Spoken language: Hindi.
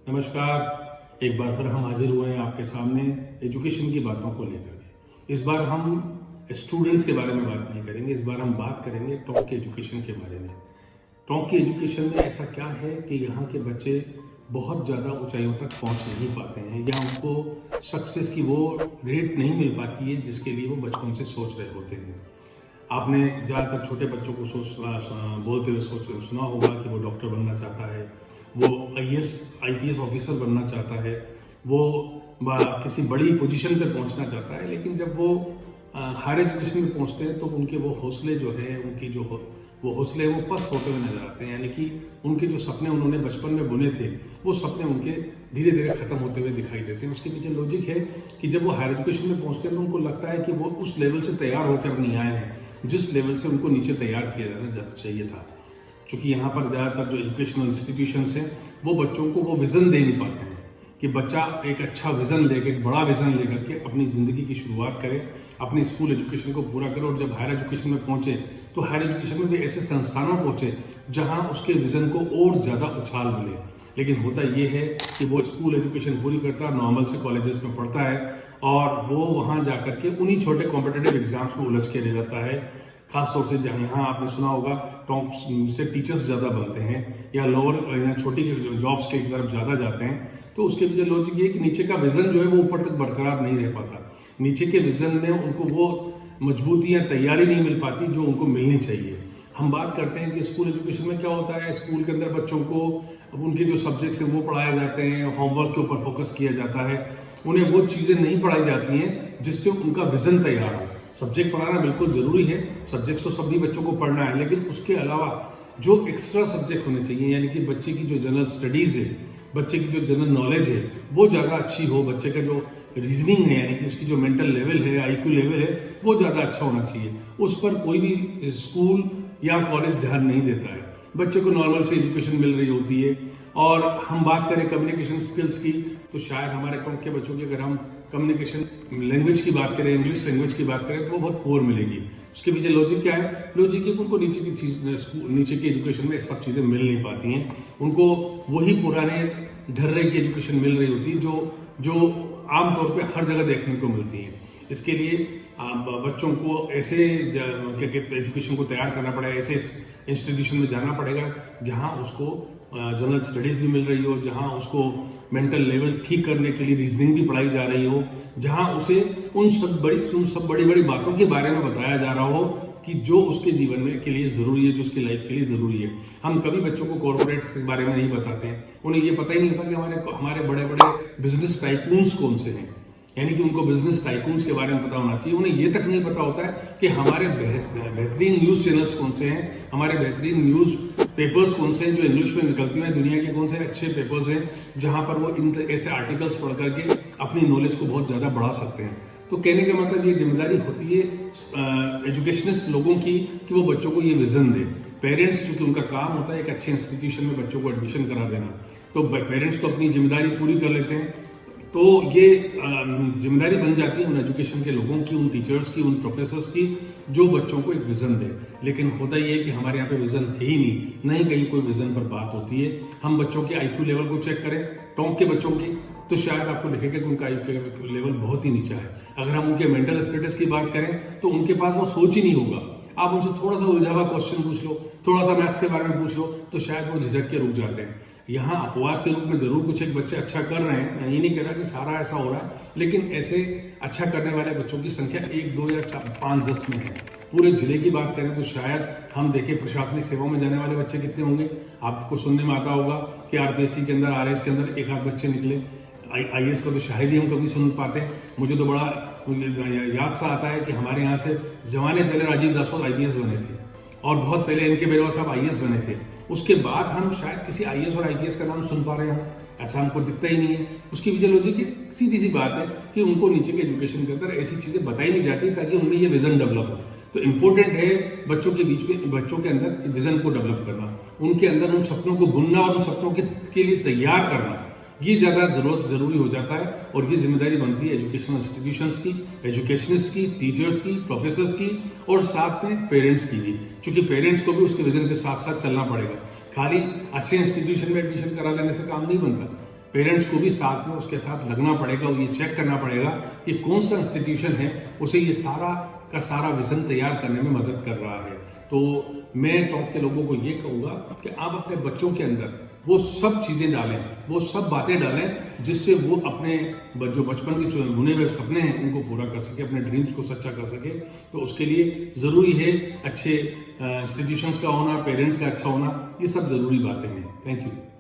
नमस्कार। एक बार फिर हम हाजिर हुए हैं आपके सामने एजुकेशन की बातों को लेकर के। इस बार हम स्टूडेंट्स के बारे में बात नहीं करेंगे, इस बार हम बात करेंगे टॉप के एजुकेशन के बारे में। टॉप की एजुकेशन में ऐसा क्या है कि यहाँ के बच्चे बहुत ज़्यादा ऊंचाइयों तक पहुँच नहीं पाते हैं या उनको सक्सेस की वो रेट नहीं मिल पाती है जिसके लिए वो बचपन से सोच रहे होते हैं। आपने ज़्यादातर छोटे बच्चों को बोलते हुए सुना होगा कि वो डॉक्टर बनना चाहता है, वो आईपीएस ऑफिसर बनना चाहता है, वो किसी बड़ी पोजीशन पे पहुंचना चाहता है। लेकिन जब वो हायर एजुकेशन में पहुंचते हैं तो उनके वो हौसले जो है उनकी वो हौसले वो पस्त होते हुए नजर आते हैं। यानी कि उनके जो सपने उन्होंने बचपन में बुने थे वो सपने उनके धीरे धीरे खत्म होते हुए दिखाई देते हैं। उसके पीछे लॉजिक है कि जब वो हायर एजुकेशन में पहुंचते हैं तो उनको लगता है कि वो उस लेवल से तैयार होकर नहीं आए हैं जिस लेवल से उनको नीचे तैयार किया जाना चाहिए था। क्योंकि यहाँ पर ज़्यादातर जो एजुकेशनल इंस्टीट्यूशंस हैं वो बच्चों को वो विज़न दे नहीं पाते हैं कि बच्चा एक अच्छा विज़न लेकर, एक बड़ा विज़न लेकर के अपनी ज़िंदगी की शुरुआत करे, अपनी स्कूल एजुकेशन को पूरा करे और जब हायर एजुकेशन में पहुँचे तो हायर एजुकेशन में भी ऐसे संस्थानों पहुँचे जहाँ उसके विज़न को और ज़्यादा उछाल मिले। लेकिन होता ये है कि वो स्कूल एजुकेशन पूरी करता है, नॉर्मल से कॉलेजेस में पढ़ता है और वो वहाँ जाकर के उन्हीं छोटे कॉम्पिटिटिव एग्जाम्स में उलझ के रह जाता है। खासतौर से जहाँ यहाँ आपने सुना होगा टॉप से टीचर्स ज़्यादा बनते हैं या लोअर या छोटी जॉब्स के तरफ ज़्यादा जाते हैं। तो उसके पीछे लॉजिक ये कि नीचे का विज़न जो है वो ऊपर तक बरकरार नहीं रह पाता। नीचे के विज़न में उनको वो मजबूती या तैयारी नहीं मिल पाती जो उनको मिलनी चाहिए। हम बात करते हैं कि स्कूल एजुकेशन में क्या होता है, स्कूल के अंदर बच्चों को उनके जो सब्जेक्ट्स हैं वो पढ़ाए जाते हैं, होमवर्क के ऊपर फोकस किया जाता है, उन्हें वो चीज़ें नहीं पढ़ाई जाती हैं जिससे उनका विज़न तैयार हो। सब्जेक्ट पढ़ाना बिल्कुल ज़रूरी है, सब्जेक्ट्स तो सभी बच्चों को पढ़ना है, लेकिन उसके अलावा जो एक्स्ट्रा सब्जेक्ट होने चाहिए यानी कि बच्चे की जो जनरल स्टडीज़ है, बच्चे की जो जनरल नॉलेज है वो ज़्यादा अच्छी हो, बच्चे का जो रीजनिंग है यानी कि उसकी जो मेंटल लेवल है, आईक्यू लेवल है वो ज़्यादा अच्छा होना चाहिए। उस पर कोई भी स्कूल या कॉलेज ध्यान नहीं देता है। बच्चे को नॉर्मल से एजुकेशन मिल रही होती है। और हम बात करें कम्युनिकेशन स्किल्स की तो शायद हमारे टॉप के बच्चों की अगर हम कम्युनिकेशन लैंग्वेज की बात करें, इंग्लिश लैंग्वेज की बात करें तो वो बहुत पुअर मिलेगी। उसके पीछे लॉजिक क्या है? लॉजिक है कि उनको नीचे की एजुकेशन में सब चीज़ें मिल नहीं पाती हैं। उनको वही पुराने ढर्रे की एजुकेशन मिल रही होती है जो आमतौर पे हर जगह देखने को मिलती है। इसके लिए बच्चों को ऐसे एजुकेशन को तैयार करना पड़ेगा, ऐसे इंस्टीट्यूशन में जाना पड़ेगा जहां उसको जनरल स्टडीज़ भी मिल रही हो, जहां उसको मेंटल लेवल ठीक करने के लिए रीजनिंग भी पढ़ाई जा रही हो, जहां उसे उन सब बड़ी बड़ी बातों के बारे में बताया जा रहा हो कि जो उसके जीवन में के लिए ज़रूरी है, जो उसकी लाइफ के लिए ज़रूरी है। हम कभी बच्चों को कॉर्पोरेट के बारे में नहीं बताते हैं। उन्हें ये पता ही नहीं होता कि हमारे बड़े बड़े बिजनेस टाइकून्स कौन से हैं, यानी कि उनको बिजनेस टाइकून्स के बारे में पता होना चाहिए। उन्हें ये तक नहीं पता होता है कि हमारे बेहतरीन न्यूज़ चैनल्स कौन से हैं, हमारे बेहतरीन न्यूज़ पेपर्स कौन से हैं जो इंग्लिश में निकलती हैं, दुनिया के कौन से अच्छे पेपर्स हैं जहां पर वो इन ऐसे आर्टिकल्स पढ़ करके अपनी नॉलेज को बहुत ज़्यादा बढ़ा सकते हैं। तो कहने का मतलब ये जिम्मेदारी होती है एजुकेशनिस्ट लोगों की कि वो बच्चों को ये विज़न दे। पेरेंट्स चूंकि उनका काम होता है एक अच्छे इंस्टीट्यूशन में बच्चों को एडमिशन करा देना, तो पेरेंट्स तो अपनी जिम्मेदारी पूरी कर लेते हैं। तो ये जिम्मेदारी बन जाती है उन एजुकेशन के लोगों की, उन टीचर्स की, उन प्रोफेसर्स की जो बच्चों को एक विज़न दे। लेकिन होता ये है कि हमारे यहाँ पे विज़न है ही नहीं कहीं कोई विज़न पर बात होती है। हम बच्चों के आईक्यू लेवल को चेक करें टॉप के बच्चों की तो शायद आपको दिखेगा कि उनका आईक्यू लेवल बहुत ही नीचा है। अगर हम उनके मेंटल स्टेटस की बात करें तो उनके पास वो सोच ही नहीं होगा। आप उनसे थोड़ा सा उलझा हुआ क्वेश्चन पूछ लो, थोड़ा सा मैथ्स के बारे में पूछ लो तो शायद वो झिझक के रुक जाते हैं। यहाँ अपवाद के रूप में जरूर कुछ एक बच्चे अच्छा कर रहे हैं, मैं ये नहीं कह रहा कि सारा ऐसा हो रहा है, लेकिन ऐसे अच्छा करने वाले बच्चों की संख्या 1, 2 या 5-10 में है। पूरे जिले की बात करें तो शायद हम देखें प्रशासनिक सेवाओं में जाने वाले बच्चे कितने होंगे। आपको सुनने में आता होगा कि आरपीएससी के अंदर, आरएस के अंदर एक आध बच्चे निकले। आईएएस का तो शायद ही हम कभी सुन पाते। मुझे तो बड़ा याद सा आता है कि हमारे यहाँ से जमाने पहले राजीव दासवाल आईपीएस बने थे और बहुत पहले इनके बेरवा साहब आईएएस बने थे। उसके बाद हम शायद किसी आईएएस और आईपीएस का नाम सुन पा रहे हो, ऐसा हमको दिखता ही नहीं है। उसकी वजह लॉजिक की सीधी सी बात है कि उनको नीचे के एजुकेशन के अंदर ऐसी चीजें बताई नहीं जाती ताकि उनमें ये विजन डेवलप हो। तो इम्पोर्टेंट है बच्चों के बीच में, बच्चों के अंदर विजन को डेवलप करना, उनके अंदर उन सपनों को बुनना और उन सपनों के लिए तैयार करना, ये ज़्यादा जरूरी हो जाता है। और ये जिम्मेदारी बनती है एजुकेशनल इंस्टीट्यूशंस की, एजुकेशनिस्ट की, टीचर्स की, प्रोफेसर्स की और साथ में पेरेंट्स की भी, क्योंकि पेरेंट्स को भी उसके विजन के साथ साथ चलना पड़ेगा। खाली अच्छे इंस्टीट्यूशन में एडमिशन करा लेने से काम नहीं बनता। पेरेंट्स को भी साथ में उसके साथ लगना पड़ेगा और ये चेक करना पड़ेगा कि कौन सा इंस्टीट्यूशन है उसे ये सारा का सारा विजन तैयार करने में मदद कर रहा है। तो मैं टॉक के लोगों को ये कहूँगा कि आप अपने बच्चों के अंदर वो सब चीज़ें डालें, वो सब बातें डालें जिससे वो अपने जो बचपन के जो बुने हुए सपने हैं उनको पूरा कर सके, अपने ड्रीम्स को सच्चा कर सके। तो उसके लिए ज़रूरी है अच्छे इंस्टीट्यूशंस का होना, पेरेंट्स का अच्छा होना, ये सब ज़रूरी बातें हैं। Thank you.